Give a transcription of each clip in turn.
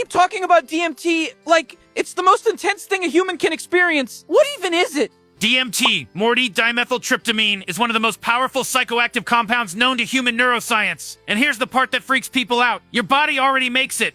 keep talking about DMT like it's the most intense thing a human can experience. What even is it? DMT, Morty, dimethyltryptamine, is one of the most powerful psychoactive compounds known to human neuroscience. And here's the part that freaks people out. Your body already makes it.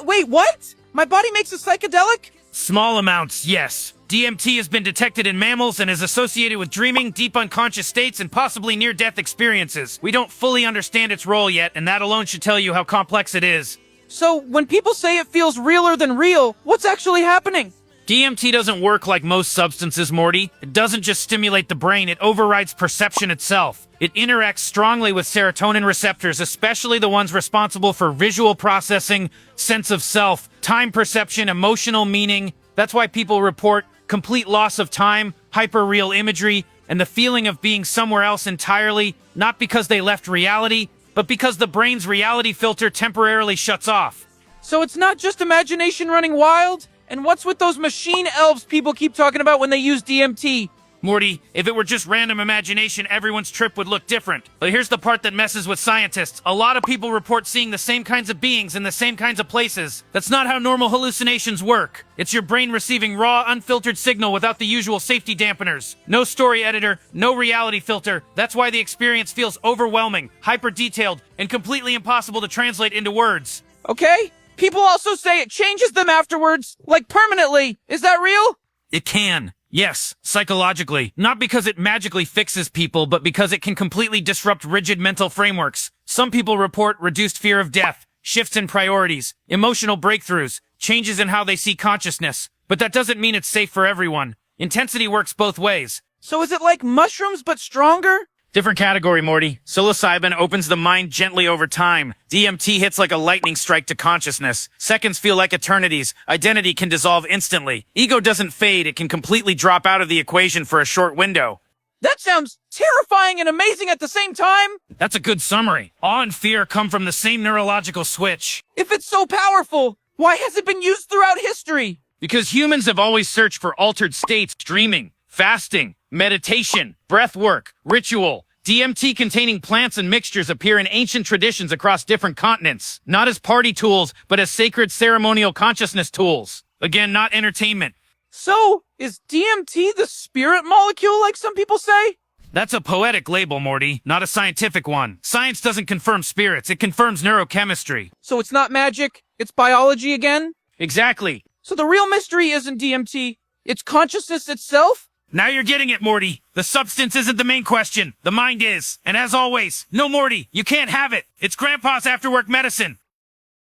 Wait, what? My body makes a psychedelic? Small amounts, yes. DMT has been detected in mammals and is associated with dreaming, deep unconscious states, and possibly near-death experiences. We don't fully understand its role yet, and that alone should tell you how complex it is. So, when people say it feels realer than real, what's actually happening? DMT doesn't work like most substances, Morty. It doesn't just stimulate the brain, it overrides perception itself. It interacts strongly with serotonin receptors, especially the ones responsible for visual processing, sense of self, time perception, emotional meaning. That's why people report complete loss of time, hyper-real imagery, and the feeling of being somewhere else entirely, not because they left reality, but because the brain's reality filter temporarily shuts off. So it's not just imagination running wild? And what's with those machine elves people keep talking about when they use DMT? Morty, if it were just random imagination, everyone's trip would look different. But here's the part that messes with scientists. A lot of people report seeing the same kinds of beings in the same kinds of places. That's not how normal hallucinations work. It's your brain receiving raw, unfiltered signal without the usual safety dampeners. No story editor, no reality filter. That's why the experience feels overwhelming, hyper-detailed, and completely impossible to translate into words. Okay? People also say it changes them afterwards, like permanently. Is that real? It can. Yes, psychologically. Not because it magically fixes people, but because it can completely disrupt rigid mental frameworks. Some people report reduced fear of death, shifts in priorities, emotional breakthroughs, changes in how they see consciousness. But that doesn't mean it's safe for everyone. Intensity works both ways. So is it like mushrooms but stronger? Different category, Morty. Psilocybin opens the mind gently over time. DMT hits like a lightning strike to consciousness. Seconds feel like eternities. Identity can dissolve instantly. Ego doesn't fade, it can completely drop out of the equation for a short window. That sounds terrifying and amazing at the same time. That's a good summary. Awe and fear come from the same neurological switch. If it's so powerful, why has it been used throughout history? Because humans have always searched for altered states, dreaming, fasting, meditation, breath work, ritual. DMT-containing plants and mixtures appear in ancient traditions across different continents, not as party tools, but as sacred ceremonial consciousness tools. Again, not entertainment. So, is DMT the spirit molecule like some people say? That's a poetic label, Morty, not a scientific one. Science doesn't confirm spirits, it confirms neurochemistry. So it's not magic, it's biology again? Exactly. So the real mystery isn't DMT, it's consciousness itself? Now you're getting it, Morty. The substance isn't the main question. The mind is. And as always, no Morty, you can't have it. It's Grandpa's after-work medicine.